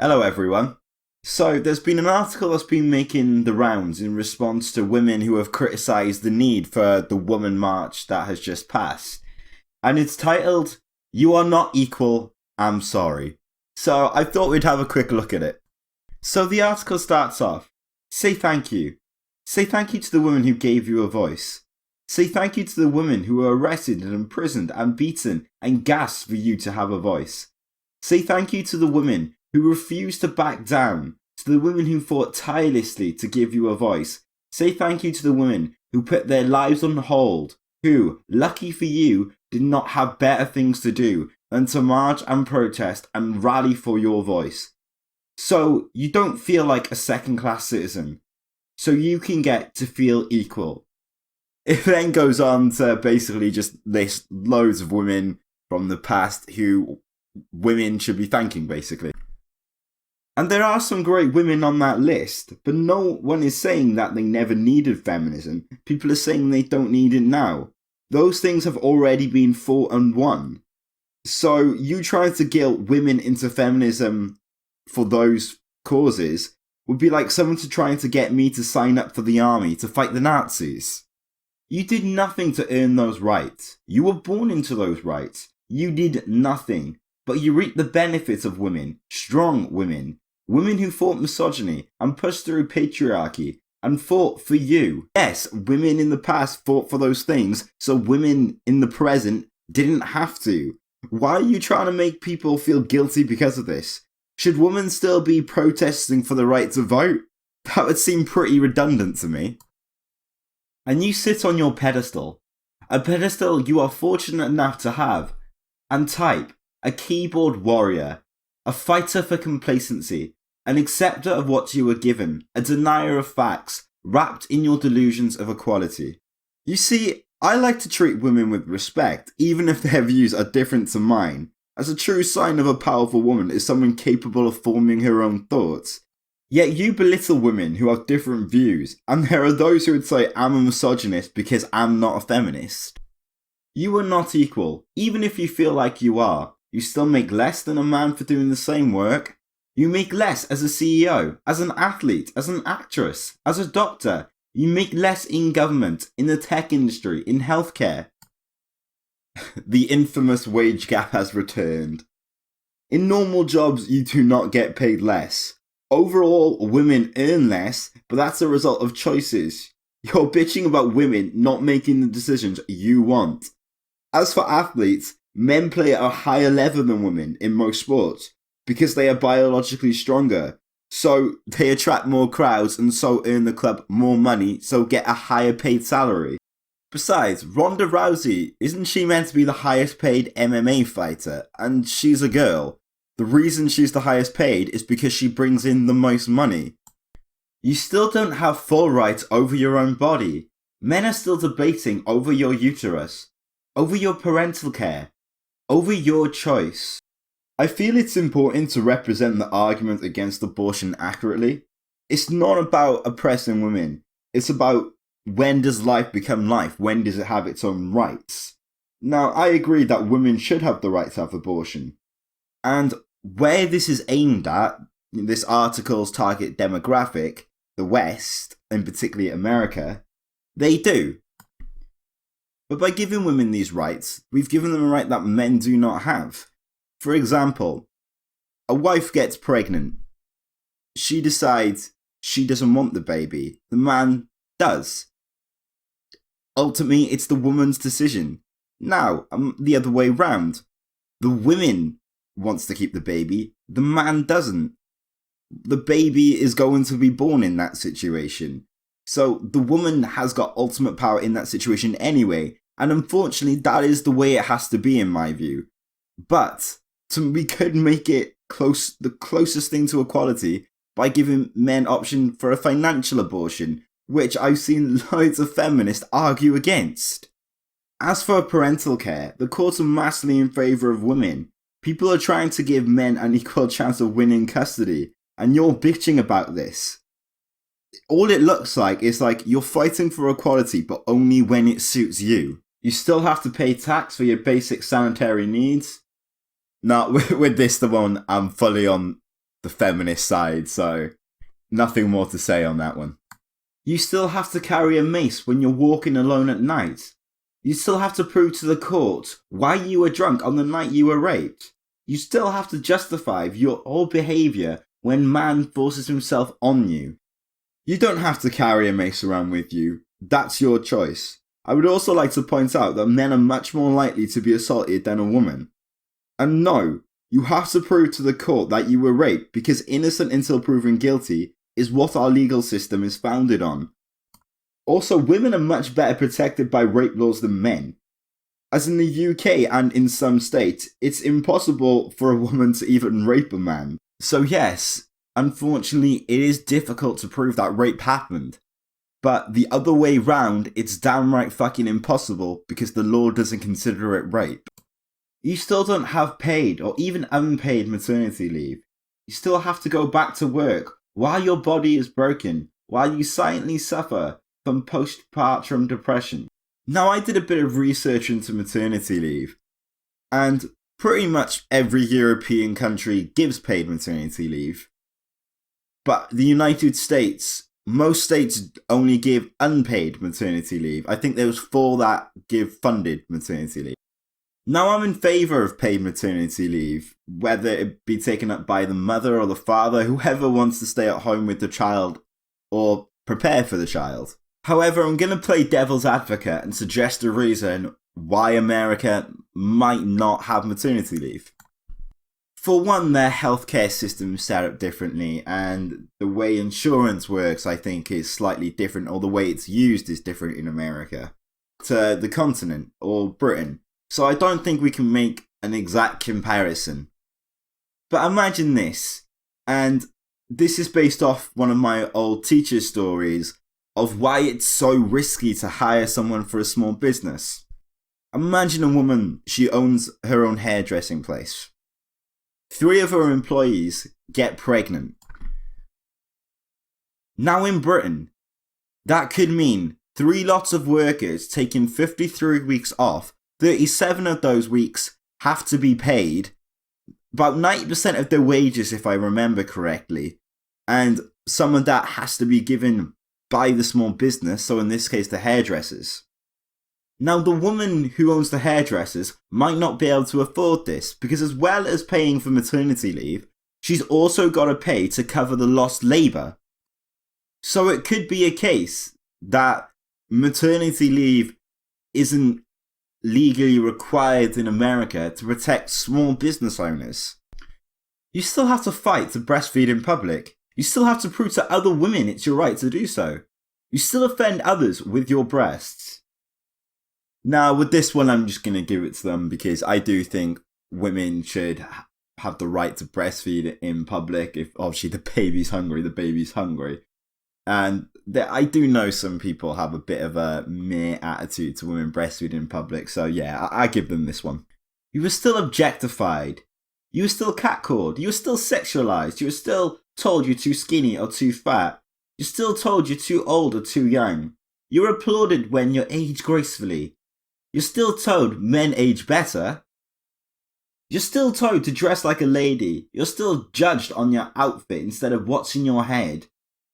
Hello, everyone. So, there's been an article that's been making the rounds in response to women who have criticised the need for the Woman March that has just passed. And it's titled, "You Are Not Equal, I'm Sorry." So, I thought we'd have a quick look at it. So, the article starts off, "Say thank you. Say thank you to the women who gave you a voice. Say thank you to the women who were arrested and imprisoned and beaten and gassed for you to have a voice. Say thank you to the women who refused to back down, to the women who fought tirelessly to give you a voice. Say thank you to the women who put their lives on hold, who, lucky for you, did not have better things to do than to march and protest and rally for your voice. So you don't feel like a second-class citizen, so you can get to feel equal." It then goes on to basically just list loads of women from the past who women should be thanking, basically. And there are some great women on that list, but no one is saying that they never needed feminism. People are saying they don't need it now. Those things have already been fought and won. So you trying to guilt women into feminism for those causes would be like someone trying to get me to sign up for the army to fight the Nazis. You did nothing to earn those rights. You were born into those rights. You did nothing, but you reap the benefits of women, strong women, women who fought misogyny and pushed through patriarchy and fought for you. Yes, women in the past fought for those things, so women in the present didn't have to. Why are you trying to make people feel guilty because of this? Should women still be protesting for the right to vote? That would seem pretty redundant to me. And you sit on your pedestal, a pedestal you are fortunate enough to have, and type, a keyboard warrior, a fighter for complacency, an acceptor of what you were given, a denier of facts, wrapped in your delusions of equality. You see, I like to treat women with respect, even if their views are different to mine, as a true sign of a powerful woman is someone capable of forming her own thoughts. Yet you belittle women who have different views, and there are those who would say I'm a misogynist because I'm not a feminist. You are not equal, even if you feel like you are. You still make less than a man for doing the same work. You make less as a CEO, as an athlete, as an actress, as a doctor. You make less in government, in the tech industry, in healthcare. The infamous wage gap has returned. In normal jobs, you do not get paid less. Overall, women earn less, but that's a result of choices. You're bitching about women not making the decisions you want. As for athletes, men play at a higher level than women in most sports because they are biologically stronger. So they attract more crowds and so earn the club more money, so get a higher paid salary. Besides, Ronda Rousey, isn't she meant to be the highest paid MMA fighter? And she's a girl. The reason she's the highest paid is because she brings in the most money. You still don't have full rights over your own body. Men are still debating over your uterus, over your parental care, over your choice. I feel it's important to represent the argument against abortion accurately. It's not about oppressing women. It's about when does life become life? When does it have its own rights? Now, I agree that women should have the right to have abortion. And where this is aimed at, this article's target demographic, the West, and particularly America, they do. But by giving women these rights, we've given them a right that men do not have. For example, a wife gets pregnant. She decides she doesn't want the baby. The man does. Ultimately, it's the woman's decision. Now, the other way round. The woman wants to keep the baby. The man doesn't. The baby is going to be born in that situation. So the woman has got ultimate power in that situation anyway. And unfortunately, that is the way it has to be in my view. But we could make it the closest thing to equality by giving men option for a financial abortion, which I've seen loads of feminists argue against. As for parental care, the courts are massively in favour of women. People are trying to give men an equal chance of winning custody, and you're bitching about this. All it looks like is like you're fighting for equality, but only when it suits you. You still have to pay tax for your basic sanitary needs. Now, with this, the one I'm fully on the feminist side, so nothing more to say on that one. You still have to carry a mace when you're walking alone at night. You still have to prove to the court why you were drunk on the night you were raped. You still have to justify your whole behaviour when man forces himself on you. You don't have to carry a mace around with you. That's your choice. I would also like to point out that men are much more likely to be assaulted than a woman. And no, you have to prove to the court that you were raped, because innocent until proven guilty is what our legal system is founded on. Also, women are much better protected by rape laws than men. As in the UK and in some states, it's impossible for a woman to even rape a man. So yes, unfortunately, it is difficult to prove that rape happened. But the other way round, it's downright fucking impossible because the law doesn't consider it rape. You still don't have paid or even unpaid maternity leave. You still have to go back to work while your body is broken, while you silently suffer from postpartum depression. Now, I did a bit of research into maternity leave, and pretty much every European country gives paid maternity leave. But the United States, most states only give unpaid maternity leave. I think there's 4 that give funded maternity leave. Now, I'm in favour of paid maternity leave, whether it be taken up by the mother or the father, whoever wants to stay at home with the child or prepare for the child. However, I'm going to play devil's advocate and suggest a reason why America might not have maternity leave. For one, their healthcare system is set up differently, and the way insurance works, I think, is slightly different, or the way it's used is different in America to the continent or Britain. So I don't think we can make an exact comparison. But imagine this, and this is based off one of my old teacher's stories of why it's so risky to hire someone for a small business. Imagine a woman, she owns her own hairdressing place. 3 of her employees get pregnant. Now in Britain, that could mean 3 lots of workers taking 53 weeks off. 37 of those weeks have to be paid, about 90% of their wages if I remember correctly, and some of that has to be given by the small business, so in this case the hairdressers. Now, the woman who owns the hairdressers might not be able to afford this, because as well as paying for maternity leave, she's also got to pay to cover the lost labour. So it could be a case that maternity leave isn't legally required in America to protect small business owners. You still have to fight to breastfeed in public. You still have to prove to other women it's your right to do so. You still offend others with your breasts. Now, with this one, I'm just going to give it to them because I do think women should have the right to breastfeed in public. If obviously the baby's hungry, the baby's hungry. And I do know some people have a bit of a meh attitude to women breastfeeding in public. So yeah, I give them this one. You were still objectified. You were still catcalled. You were still sexualized. You were still told you're too skinny or too fat. You're still told you're too old or too young. You're applauded when you age gracefully. You're still told men age better. You're still told to dress like a lady. You're still judged on your outfit instead of what's in your head.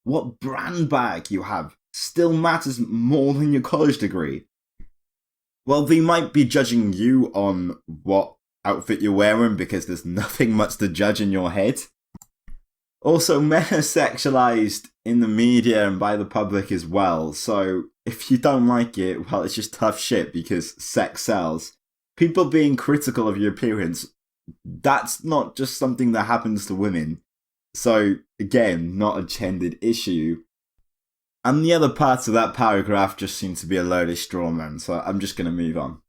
What brand bag you have still matters more than your college degree. Well, they might be judging you on what outfit you're wearing because there's nothing much to judge in your head. Also, men are sexualized in the media and by the public as well, so if you don't like it, well, it's just tough shit because sex sells. People being critical of your appearance, that's not just something that happens to women. So, again, not a gendered issue. And the other parts of that paragraph just seem to be a load of straw men, so I'm just going to move on.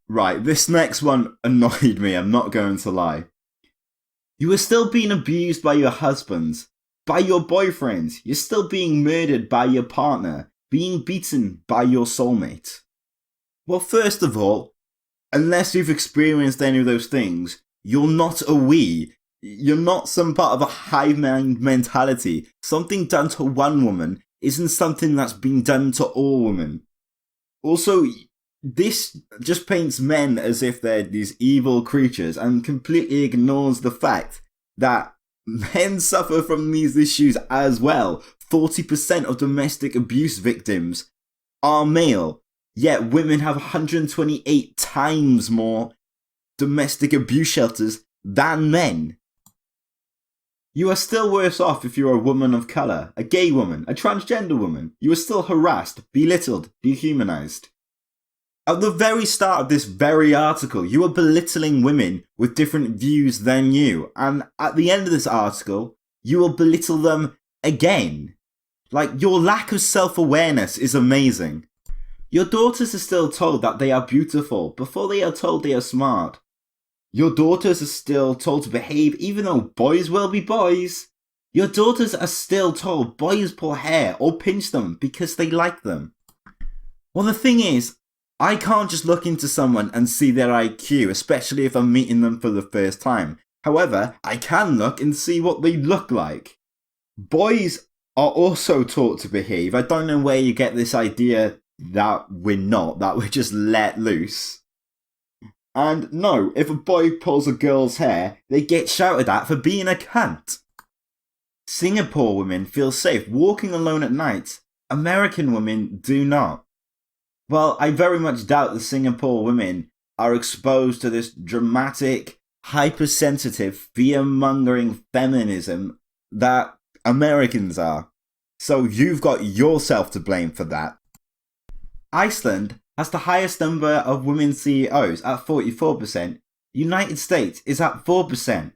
Right, this next one annoyed me, I'm not going to lie. You are still being abused by your husbands, by your boyfriends. You're still being murdered by your partner, being beaten by your soulmate. Well, first of all, unless you've experienced any of those things, you're not a we. You're not some part of a hive mind mentality. Something done to one woman isn't something that's been done to all women. Also, this just paints men as if they're these evil creatures and completely ignores the fact that Men suffer from these issues as well. 40% of domestic abuse victims are male, yet women have 128 times more domestic abuse shelters than men. You are still worse off if you're a woman of colour, a gay woman, a transgender woman. You are still harassed, belittled, dehumanised. At the very start of this very article, you are belittling women with different views than you, and at the end of this article, you will belittle them again. Like, your lack of self-awareness is amazing. Your daughters are still told that they are beautiful before they are told they are smart. Your daughters are still told to behave even though boys will be boys. Your daughters are still told boys pull hair or pinch them because they like them. Well, the thing is, I can't just look into someone and see their IQ, especially if I'm meeting them for the first time. However, I can look and see what they look like. Boys are also taught to behave. I don't know where you get this idea that we're not, that we're just let loose. And no, if a boy pulls a girl's hair, they get shouted at for being a cunt. Singapore women feel safe walking alone at night. American women do not. Well, I very much doubt the Singapore women are exposed to this dramatic, hypersensitive, fear-mongering feminism that Americans are. So you've got yourself to blame for that. Iceland has the highest number of women CEOs at 44%. United States is at 4%.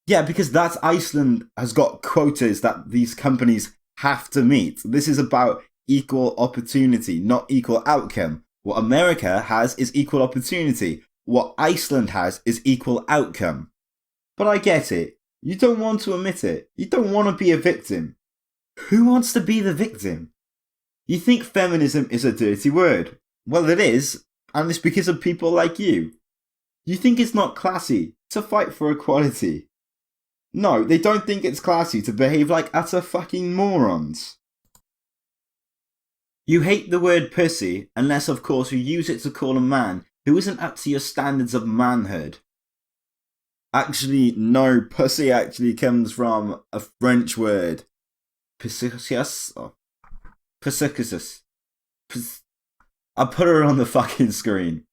Yeah, because that's Iceland has got quotas that these companies have to meet. This is about equal opportunity, not equal outcome. What America has is equal opportunity. What Iceland has is equal outcome. But I get it. You don't want to admit it. You don't want to be a victim. Who wants to be the victim? You think feminism is a dirty word. Well, it is, and it's because of people like you. You think it's not classy to fight for equality. No, they don't think it's classy to behave like utter fucking morons. You hate the word pussy, unless of course you use it to call a man who isn't up to your standards of manhood. Actually, no, pussy actually comes from a French word. Pussicus? Pussicus. I'll put her on the fucking screen.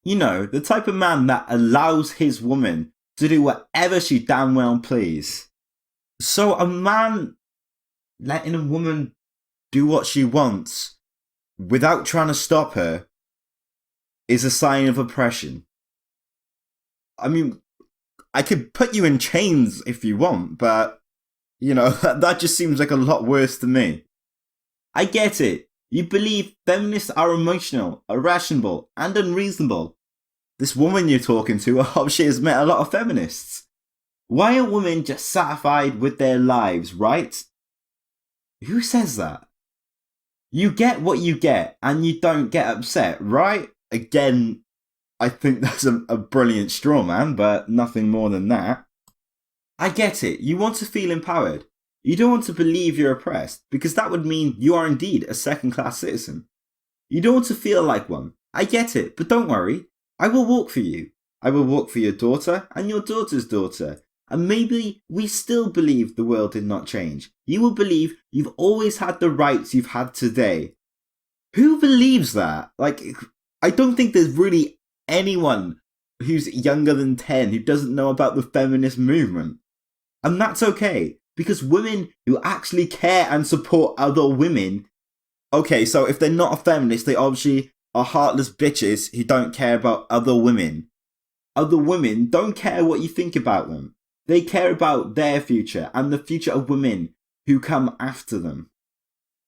You know, the type of man that allows his woman to do whatever she damn well please. So a man letting a woman do what she wants without trying to stop her is a sign of oppression. I mean, I could put you in chains if you want, but, you know, that just seems like a lot worse to me. I get it. You believe feminists are emotional, irrational, and unreasonable. This woman you're talking to, I hope she has met a lot of feminists. Why are women just satisfied with their lives, right? Who says that? You get what you get, and you don't get upset, right? Again, I think that's a brilliant straw man, but nothing more than that. I get it. You want to feel empowered. You don't want to believe you're oppressed, because that would mean you are indeed a second-class citizen. You don't want to feel like one. I get it, but don't worry. I will walk for you. I will walk for your daughter and your daughter's daughter. And maybe we still believe the world did not change. You will believe you've always had the rights you've had today. Who believes that? Like, I don't think there's really anyone who's younger than 10 who doesn't know about the feminist movement. And that's okay. Because women who actually care and support other women, okay, so if they're not a feminist, they obviously are heartless bitches who don't care about other women. Other women don't care what you think about them. They care about their future and the future of women who come after them.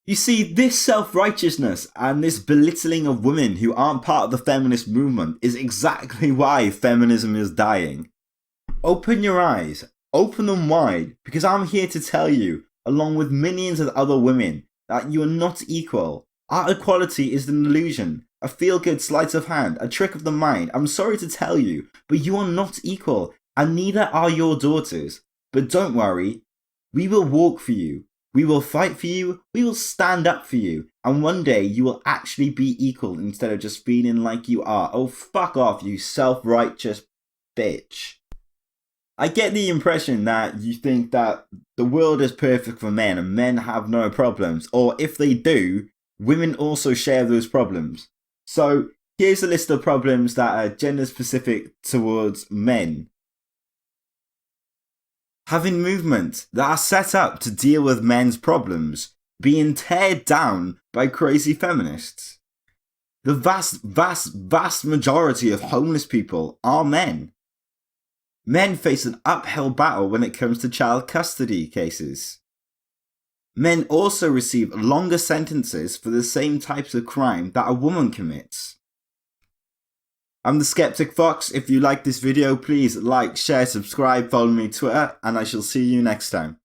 You see, this self-righteousness and this belittling of women who aren't part of the feminist movement is exactly why feminism is dying. Open your eyes. Open them wide, because I'm here to tell you, along with millions of other women, that you are not equal. Our equality is an illusion, a feel-good sleight of hand, a trick of the mind. I'm sorry to tell you, but you are not equal, and neither are your daughters. But don't worry, we will walk for you, we will fight for you, we will stand up for you, and one day you will actually be equal instead of just feeling like you are. Oh, fuck off, you self-righteous bitch. I get the impression that you think that the world is perfect for men and men have no problems, or if they do, women also share those problems. So here's a list of problems that are gender specific towards men. Having movements that are set up to deal with men's problems being teared down by crazy feminists. The vast majority of homeless people are men. Men face an uphill battle when it comes to child custody cases. Men also receive longer sentences for the same types of crime that a woman commits. I'm the Skeptic Fox. If you like this video, please like, share, subscribe, follow me on Twitter, and I shall see you next time.